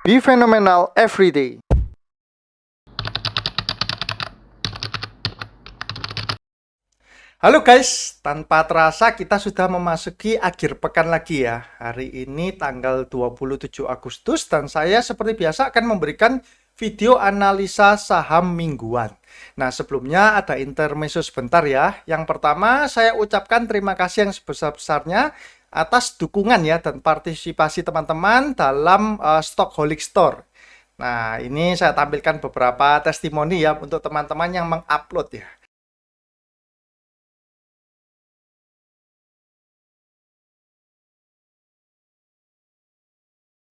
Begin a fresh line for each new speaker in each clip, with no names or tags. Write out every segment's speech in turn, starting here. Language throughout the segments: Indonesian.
Be phenomenal every day. Halo guys, tanpa terasa kita sudah memasuki akhir pekan lagi ya. Hari ini tanggal 27 Agustus dan saya seperti biasa akan memberikan video analisa saham mingguan. Nah, sebelumnya ada intermezzo sebentar ya. Yang pertama, saya ucapkan terima kasih yang sebesar-besarnya atas dukungan ya dan partisipasi teman-teman dalam Stockaholic Store. Nah, ini saya tampilkan beberapa testimoni ya untuk teman-teman yang mengupload ya.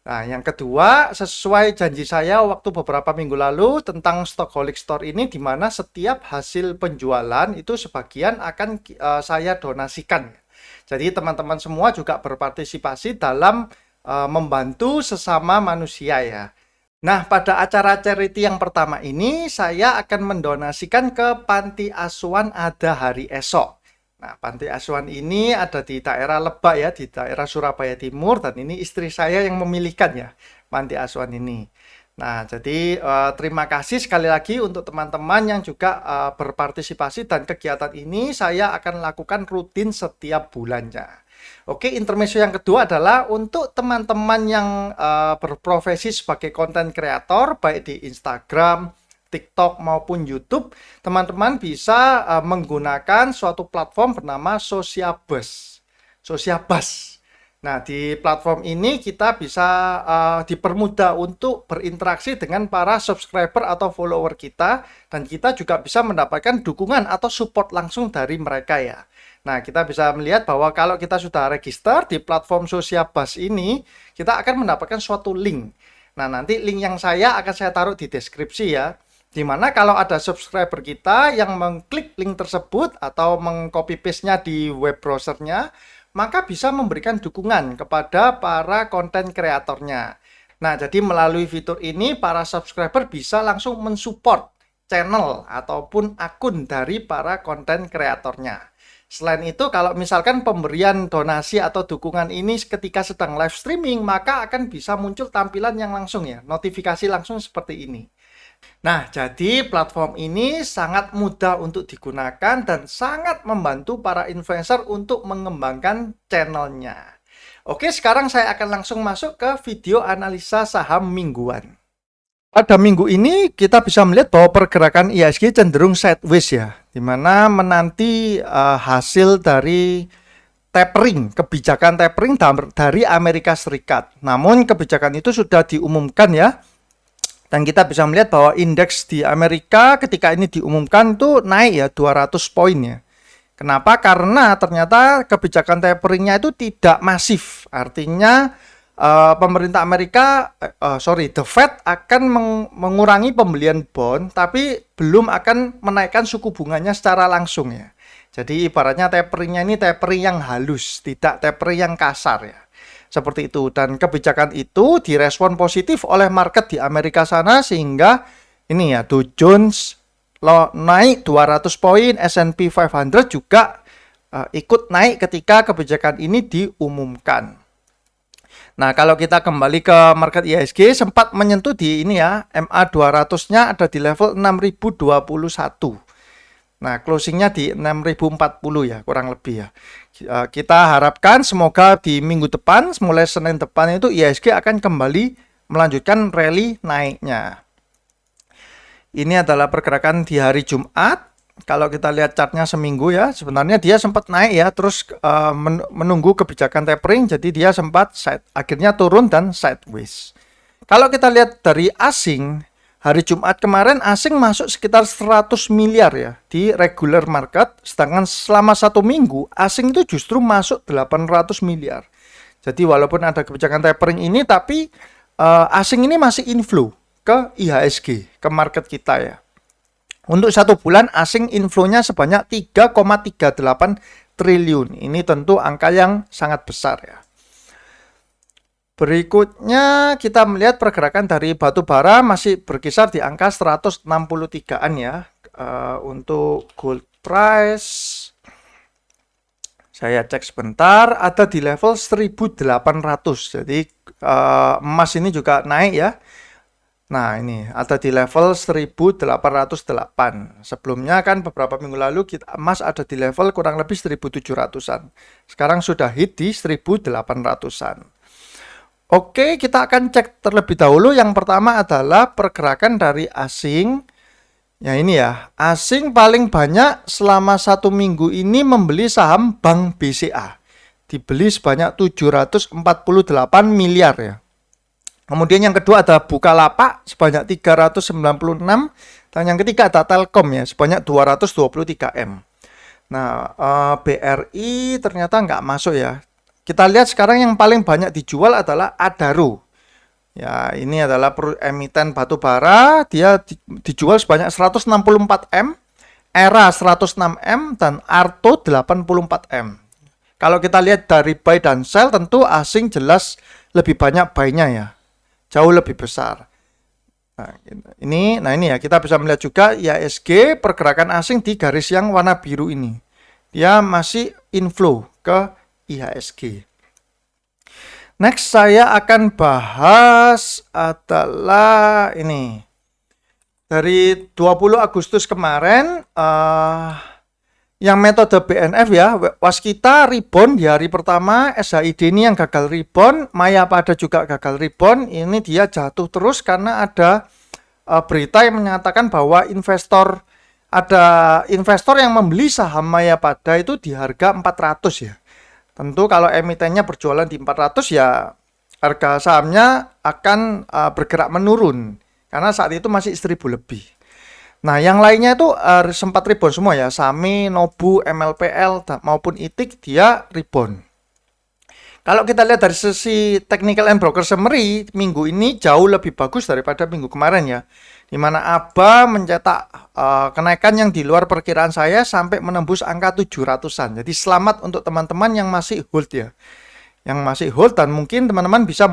Nah, yang kedua, sesuai janji saya waktu beberapa minggu lalu tentang Stockaholic Store ini, di mana setiap hasil penjualan itu sebagian akan saya donasikan. Jadi teman-teman semua juga berpartisipasi dalam membantu sesama manusia ya. Nah, pada acara charity yang pertama ini, saya akan mendonasikan ke Panti Asuhan Ada Hari Esok. Nah, panti asuhan ini ada di daerah Lebak ya, di daerah Surabaya Timur, dan ini istri saya yang memilihkan ya, panti asuhan ini. Nah, jadi terima kasih sekali lagi untuk teman-teman yang juga berpartisipasi dan kegiatan ini saya akan lakukan rutin setiap bulannya. Oke, intermezzo yang kedua adalah untuk teman-teman yang berprofesi sebagai konten kreator, baik di Instagram, TikTok maupun YouTube, teman-teman bisa menggunakan suatu platform bernama Sociabuzz. Sociabuzz. Nah, di platform ini kita bisa dipermudah untuk berinteraksi dengan para subscriber atau follower kita, dan kita juga bisa mendapatkan dukungan atau support langsung dari mereka ya. Nah, kita bisa melihat bahwa kalau kita sudah register di platform Sociabuzz ini, kita akan mendapatkan suatu link. Nah, nanti link yang akan saya taruh di deskripsi ya. Dimana kalau ada subscriber kita yang mengklik link tersebut atau mengcopy paste-nya di web browsernya, maka bisa memberikan dukungan kepada para konten kreatornya. Nah, jadi melalui fitur ini para subscriber bisa langsung mensupport channel ataupun akun dari para konten kreatornya. Selain itu, kalau misalkan pemberian donasi atau dukungan ini ketika sedang live streaming, maka akan bisa muncul tampilan yang langsung ya, notifikasi langsung seperti ini. Nah, jadi platform ini sangat mudah untuk digunakan dan sangat membantu para influencer untuk mengembangkan channelnya. Oke, sekarang saya akan langsung masuk ke video analisa saham mingguan. Pada minggu ini kita bisa melihat bahwa pergerakan IHSG cenderung sideways ya, di mana menanti hasil dari tapering, kebijakan tapering dari Amerika Serikat. Namun kebijakan itu sudah diumumkan ya. Dan kita bisa melihat bahwa indeks di Amerika ketika ini diumumkan itu naik ya 200 poin ya. Kenapa? Karena ternyata kebijakan taperingnya itu tidak masif. Artinya pemerintah Amerika, the Fed akan mengurangi pembelian bond, tapi belum akan menaikkan suku bunganya secara langsung ya. Jadi ibaratnya taperingnya ini tapering yang halus, tidak tapering yang kasar ya. Seperti itu, dan kebijakan itu direspon positif oleh market di Amerika sana sehingga ini ya Dow Jones naik 200 poin, S&P 500 juga ikut naik ketika kebijakan ini diumumkan. Nah, kalau kita kembali ke market IHSG sempat menyentuh di ini ya, MA 200-nya ada di level 6021. Nah, closingnya di 6040 ya, kurang lebih ya. Kita harapkan semoga di minggu depan, mulai Senin depan itu IHSG akan kembali melanjutkan rally naiknya. Ini adalah pergerakan di hari Jumat. Kalau kita lihat chartnya seminggu ya, sebenarnya dia sempat naik ya, terus menunggu kebijakan tapering, jadi dia sempat akhirnya turun dan sideways. Kalau kita lihat dari asing, hari Jumat kemarin asing masuk sekitar 100 miliar ya di regular market, sedangkan selama satu minggu asing itu justru masuk 800 miliar. Jadi walaupun ada kebijakan tapering ini, tapi asing ini masih inflow ke IHSG, ke market kita ya. Untuk satu bulan asing inflow-nya sebanyak 3,38 triliun. Ini tentu angka yang sangat besar ya. Berikutnya kita melihat pergerakan dari batu bara masih berkisar di angka 163-an ya. Untuk gold price Saya cek sebentar, ada di level 1800. Jadi emas ini juga naik ya. Nah, ini ada di level 1808. Sebelumnya kan beberapa minggu lalu emas ada di level kurang lebih 1700-an. Sekarang sudah hit di 1800-an. Oke, kita akan cek terlebih dahulu. Yang pertama adalah pergerakan dari asing. Ya ini ya, asing paling banyak selama 1 minggu ini membeli saham Bank BCA. Dibeli sebanyak 748 miliar ya. Kemudian yang kedua ada Bukalapak sebanyak 396, dan yang ketiga ada Telkom ya sebanyak 223 M. Nah, BRI ternyata nggak masuk ya. Kita lihat sekarang yang paling banyak dijual adalah Adaro. Ya, ini adalah emiten batu bara, dia dijual sebanyak 164 M, Era 106 M, dan Arto 84 M. Kalau kita lihat dari buy dan sell, tentu asing jelas lebih banyak buy-nya ya. Jauh lebih besar. Nah ini ya, kita bisa melihat juga IHSG pergerakan asing di garis yang warna biru ini. Dia masih inflow ke IHSG. Next saya akan bahas adalah ini. Dari 20 Agustus kemarin, yang metode BNF ya, Waskita rebound di hari pertama, SHID ini yang gagal rebound, Mayapada juga gagal rebound. Ini dia jatuh terus karena ada berita yang menyatakan bahwa ada investor yang membeli saham Mayapada itu di harga 400 ya. Tentu kalau emitennya berjualan di 400 ya harga sahamnya akan bergerak menurun karena saat itu masih 1000 lebih. Nah, yang lainnya itu sempat rebound semua ya. Sami, Nobu, MLPL maupun ITIC dia rebound. Kalau kita lihat dari sisi technical and broker summary, minggu ini jauh lebih bagus daripada minggu kemarin ya. Di mana ABA mencetak kenaikan yang di luar perkiraan saya sampai menembus angka 700-an. Jadi selamat untuk teman-teman yang masih hold ya. Yang masih hold, dan mungkin teman-teman bisa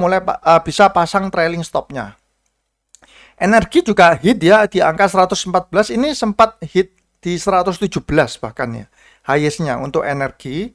bisa pasang trailing stopnya. Energi juga hit ya di angka 114, ini sempat hit di 117 bahkan ya, highest-nya untuk energi.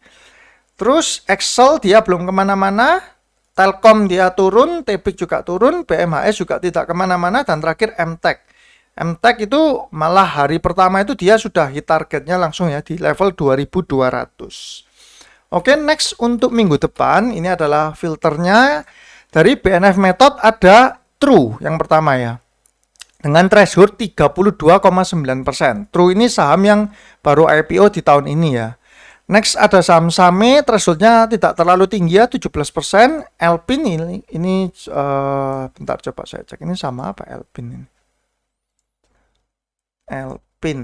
Terus Excel dia belum kemana-mana, Telkom dia turun, Tepik juga turun, BMHS juga tidak kemana-mana, dan terakhir MTEK. MTEK itu malah hari pertama itu dia sudah hit targetnya langsung ya di level 2200. Oke, next untuk minggu depan, ini adalah filternya dari BNF Method, ada True yang pertama ya. Dengan threshold 32,9%. True ini saham yang baru IPO di tahun ini ya. Next ada saham Same, thresholdnya tidak terlalu tinggi ya, 17%. Elpin ini bentar coba saya cek, ini sama apa Elpin ini? Elpin.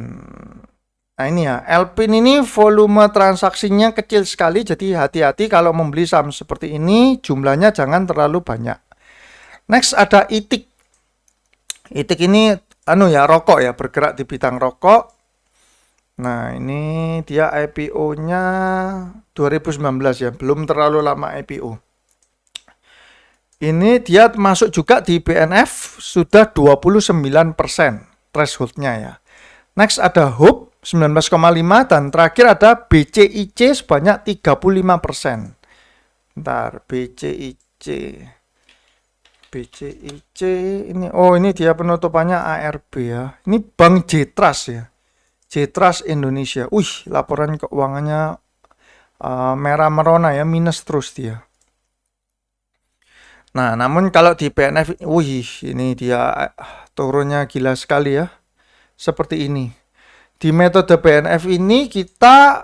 Nah ini ya, Elpin ini volume transaksinya kecil sekali, jadi hati-hati kalau membeli saham seperti ini, jumlahnya jangan terlalu banyak. Next ada ITIC. ITIC ini rokok ya, bergerak di bidang rokok. Nah, ini dia IPO-nya 2019 ya, belum terlalu lama IPO. Ini dia masuk juga di BNF, sudah 29% threshold-nya ya. Next ada Hope 19,5, dan terakhir ada BCIC sebanyak 35%. Bentar, BCIC ini, ini dia penutupannya ARB ya. Ini Bank Jetras ya, Jetras Indonesia. Laporan keuangannya merah merona ya, minus terus dia. Nah, namun kalau di BNF, ini dia turunnya gila sekali ya, seperti ini. Di metode BNF ini kita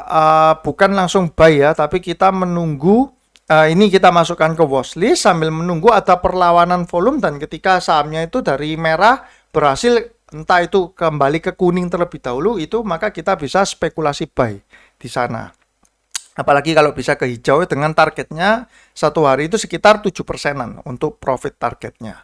bukan langsung buy ya, tapi kita menunggu. Ini kita masukkan ke watchlist sambil menunggu ada perlawanan volume, dan ketika sahamnya itu dari merah berhasil entah itu kembali ke kuning terlebih dahulu, itu maka kita bisa spekulasi buy di sana. Apalagi kalau bisa ke hijau dengan targetnya satu hari itu sekitar 7%-an untuk profit targetnya.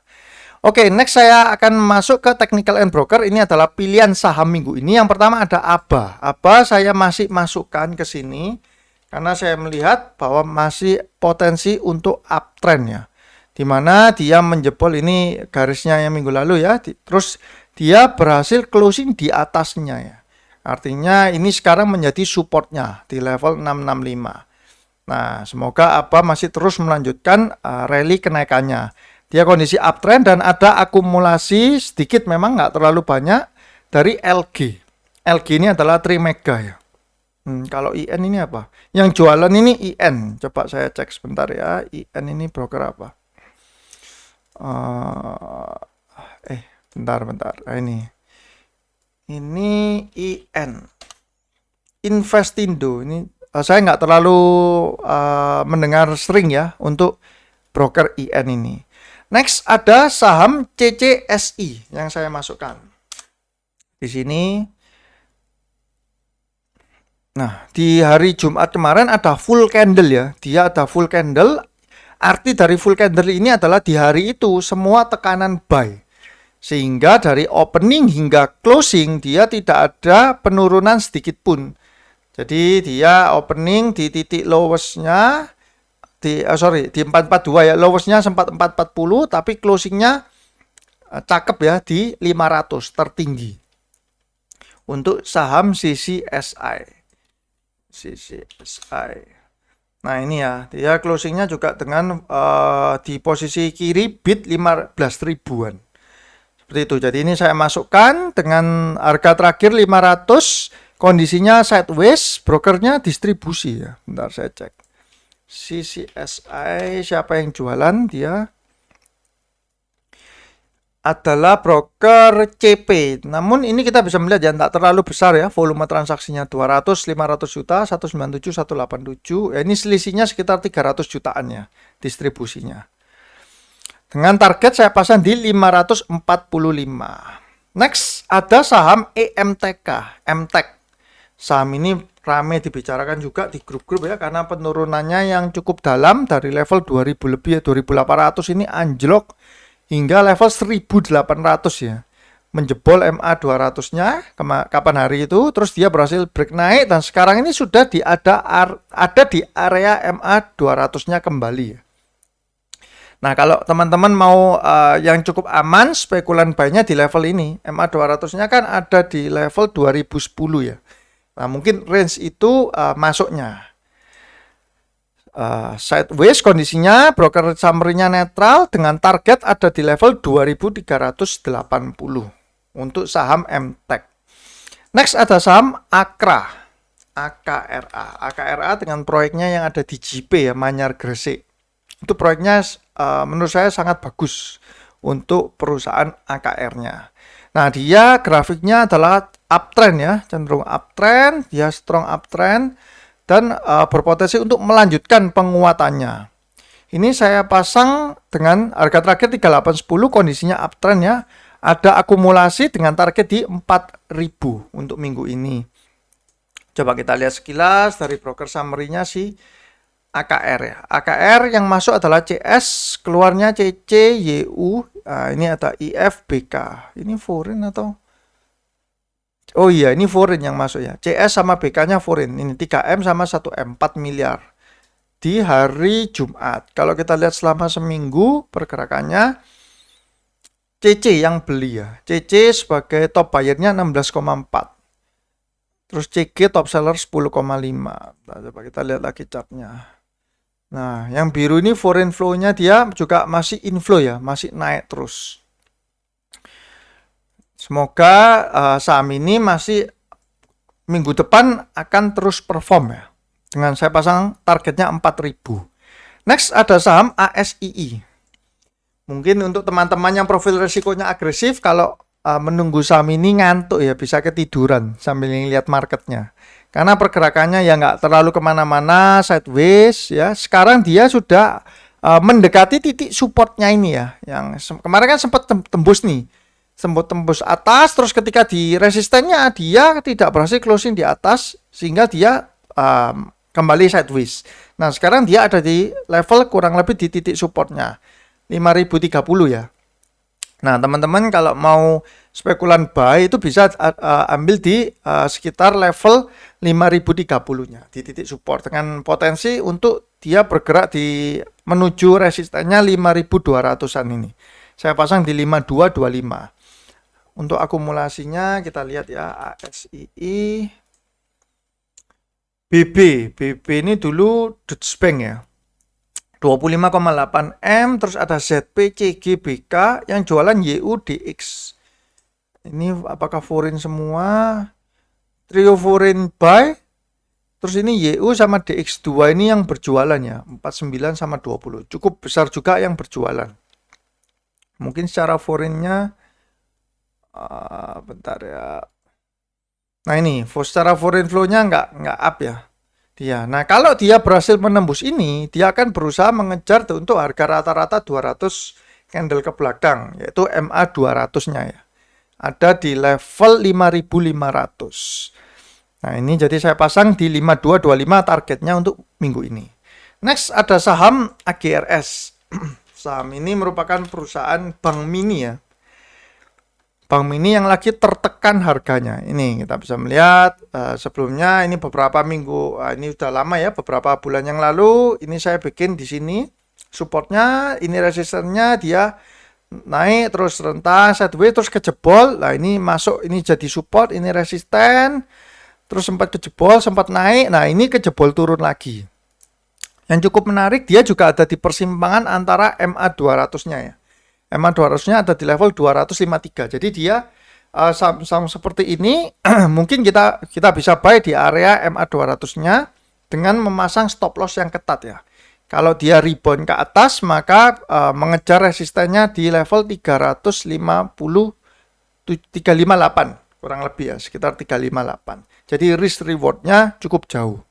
Oke, next saya akan masuk ke technical and broker. Ini adalah pilihan saham minggu ini. Yang pertama ada ABA. ABA saya masih masukkan ke sini karena saya melihat bahwa masih potensi untuk uptrend ya, dimana dia menjebol ini garisnya yang minggu lalu ya, terus dia berhasil closing di atasnya ya, Artinya ini sekarang menjadi supportnya di level 665. Nah, semoga ABA masih terus melanjutkan rally kenaikannya. Dia kondisi uptrend dan ada akumulasi sedikit, memang nggak terlalu banyak, dari LG. LG ini adalah Trimega ya. Kalau IN ini apa? Yang jualan ini IN. Coba saya cek sebentar ya. IN ini broker apa? Bentar. Ini IN. Investindo. Ini saya nggak terlalu mendengar sering ya untuk broker IN ini. Next ada saham CCSI yang saya masukkan. Di sini. Nah, di hari Jumat kemarin ada full candle ya. Dia ada full candle. Arti dari full candle ini adalah di hari itu semua tekanan buy. Sehingga dari opening hingga closing dia tidak ada penurunan sedikit pun. Jadi dia opening di titik lowestnya di 442 ya. Lowestnya sempat 440 tapi closingnya cakep ya di 500 tertinggi. Untuk saham CCSI. Nah ini ya, dia closingnya juga dengan di posisi kiri bid 15 ribuan. Seperti itu. Jadi ini saya masukkan dengan harga terakhir 500, kondisinya sideways, brokernya distribusi ya. Bentar saya cek. CCSI siapa yang jualan? Dia adalah broker CP. Namun ini kita bisa melihat ya, tidak terlalu besar ya, volume transaksinya 200, 500 juta, 197, 187. Ya, ini selisihnya sekitar 300 jutaan ya distribusinya. Dengan target saya pasang di 545. Next ada saham EMTK, MTEK. Saham ini ramai dibicarakan juga di grup-grup ya, karena penurunannya yang cukup dalam dari level 2000 lebih ya, 2800 ini anjlok hingga level 1800 ya. Menjebol MA 200-nya kapan hari itu, terus dia berhasil break naik dan sekarang ini sudah ada di area MA 200-nya kembali ya. Nah, kalau teman-teman mau yang cukup aman, spekulan buy-nya di level ini. MA 200-nya kan ada di level 2010 ya. Nah, mungkin range itu masuknya. Sideways kondisinya, broker summary-nya netral dengan target ada di level 2380 untuk saham MTEK. Next ada saham AKRA. AKRA dengan proyeknya yang ada di JP ya, Manyar Gresik. Itu proyeknya menurut saya sangat bagus untuk perusahaan AKR-nya. Nah, dia grafiknya adalah uptrend ya, cenderung uptrend, dia strong uptrend dan berpotensi untuk melanjutkan penguatannya. Ini saya pasang dengan harga terakhir 3810, kondisinya uptrend ya. Ada akumulasi dengan target di 4000 untuk minggu ini. Coba kita lihat sekilas dari broker summary-nya si AKR ya. AKR yang masuk adalah CS, keluarnya CC, YU. Nah, ini ada IFBK. Ini foreign atau? Oh iya, ini foreign yang masuk ya. CS sama BK-nya foreign. Ini 3M sama 1M, 4 miliar. Di hari Jumat. Kalau kita lihat selama seminggu pergerakannya, CC yang beli ya. CC sebagai top buyer-nya 16,4. Terus CG top seller 10,5. Nah, coba kita lihat lagi chart-nya. Nah, yang biru ini foreign flow-nya dia juga masih inflow ya, masih naik terus. Semoga saham ini masih minggu depan akan terus perform ya. Dengan saya pasang targetnya 4000. Next ada saham ASII. Mungkin untuk teman-teman yang profil resikonya agresif, kalau menunggu saham ini ngantuk ya, bisa ketiduran sambil lihat marketnya. Karena pergerakannya ya nggak terlalu kemana-mana, sideways ya. Sekarang dia sudah mendekati titik supportnya ini ya. Yang kemarin kan sempat tembus nih. Sempat tembus atas, terus ketika di resistennya dia tidak berhasil closing di atas, sehingga dia kembali sideways. Nah, sekarang dia ada di level kurang lebih di titik supportnya 5030 ya. Nah, teman-teman kalau mau spekulan buy itu bisa ambil di sekitar level 5030-nya di titik support dengan potensi untuk dia bergerak di menuju resistennya 5200-an ini. Saya pasang di 5225. Untuk akumulasinya kita lihat ya, ASII, BB ini dulu Deutsche Bank ya, 25,8 M, terus ada ZP, CG, BK, yang jualan YU, DX. Ini apakah foreign semua? Trio foreign buy, terus ini YU sama DX2 ini yang berjualan ya, 49 sama 20. Cukup besar juga yang berjualan. Mungkin secara foreignnya, bentar ya. Nah ini, secara foreign flow-nya nggak up ya. Dia. Nah kalau dia berhasil menembus ini, dia akan berusaha mengejar untuk harga rata-rata 200 candle ke belakang, yaitu MA 200-nya ya. Ada di level 5.500. Nah ini jadi saya pasang di 5225 targetnya untuk minggu ini. Next ada saham AGRS. Saham ini merupakan perusahaan bank mini ya. Bank mini yang lagi tertekan harganya. Ini kita bisa melihat sebelumnya ini beberapa minggu, ini udah lama ya, beberapa bulan yang lalu ini saya bikin di sini supportnya, ini resistennya, dia naik terus rentang sideways terus kejebol. Nah ini masuk, ini jadi support, ini resisten, terus sempat kejebol, sempat naik. Nah ini kejebol turun lagi. Yang cukup menarik, dia juga ada di persimpangan antara MA 200-nya ya. MA 200-nya ada di level 253. Jadi dia saham seperti ini mungkin kita bisa buy di area MA 200-nya dengan memasang stop loss yang ketat ya. Kalau dia rebound ke atas, maka mengejar resistennya di level 358 kurang lebih ya, sekitar 358. Jadi risk rewardnya cukup jauh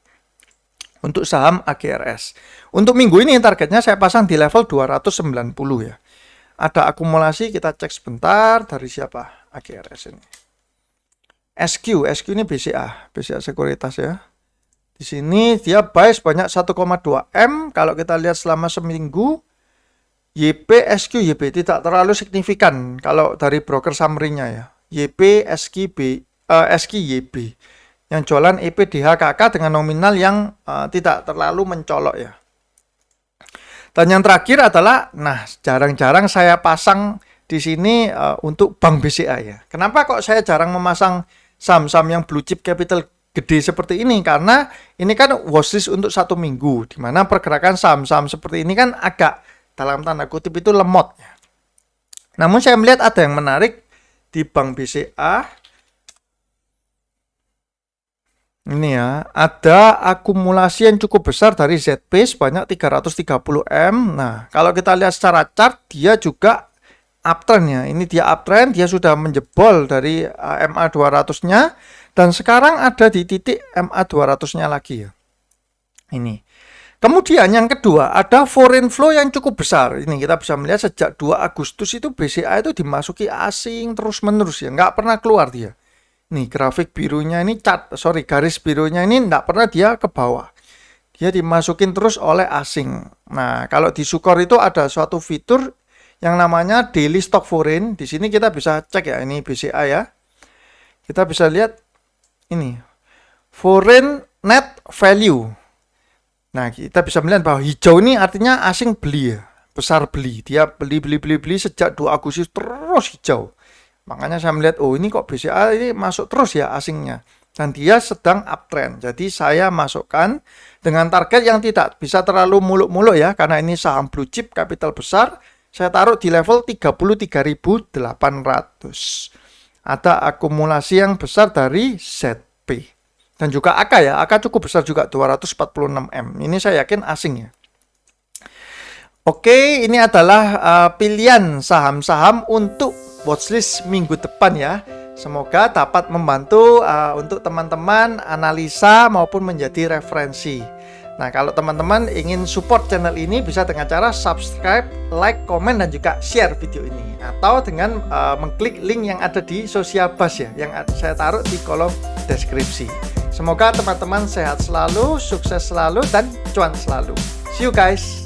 untuk saham AGRS. Untuk minggu ini targetnya saya pasang di level 290 ya. Ada akumulasi, kita cek sebentar dari siapa AGRS ini. SQ ini BCA Sekuritas ya. Di sini dia buy sebanyak 1,2 M. Kalau kita lihat selama seminggu, YP tidak terlalu signifikan kalau dari broker summary-nya ya. YP, YB. Yang jualan EP DHKK dengan nominal yang tidak terlalu mencolok ya. Dan yang terakhir adalah, nah jarang-jarang saya pasang di sini untuk Bank BCA ya. Kenapa kok saya jarang memasang saham-saham yang blue chip capital gede seperti ini? Karena ini kan watchlist untuk 1 minggu, di mana pergerakan saham-saham seperti ini kan agak dalam tanda kutip itu lemot. Namun saya melihat ada yang menarik di Bank BCA. Ini ya, ada akumulasi yang cukup besar dari ZP sebanyak 330 M. Nah, kalau kita lihat secara chart, dia juga uptrend ya. Ini dia uptrend, dia sudah menjebol dari MA 200-nya dan sekarang ada di titik MA 200-nya lagi ya. Ini. Kemudian yang kedua, ada foreign flow yang cukup besar. Ini kita bisa melihat sejak 2 Agustus itu BCA itu dimasuki asing terus-menerus ya, nggak pernah keluar dia. Nih grafik birunya ini garis birunya ini nggak pernah dia ke bawah. Dia dimasukin terus oleh asing. Nah, kalau di Sukor itu ada suatu fitur yang namanya daily stock foreign. Di sini kita bisa cek ya, ini BCA ya. Kita bisa lihat ini foreign net value. Nah, kita bisa melihat bahwa hijau ini artinya asing beli ya, besar beli. Dia beli sejak 2 Agustus terus hijau. Makanya saya melihat, oh ini kok BCA ini masuk terus ya asingnya. Dan dia sedang uptrend. Jadi saya masukkan dengan target yang tidak bisa terlalu muluk-muluk ya. Karena ini saham blue chip capital besar. Saya taruh di level 33.800. Ada akumulasi yang besar dari ZP. Dan juga AK ya. AK cukup besar juga, 246 M. Ini saya yakin asing ya. Oke, ini adalah pilihan saham-saham untuk watchlist minggu depan ya. Semoga dapat membantu untuk teman-teman analisa maupun menjadi referensi. Nah, kalau teman-teman ingin support channel ini bisa dengan cara subscribe, like, komen, dan juga share video ini. Atau dengan mengklik link yang ada di Sosiabus ya, yang saya taruh di kolom deskripsi. Semoga teman-teman sehat selalu, sukses selalu, dan cuan selalu. See you guys!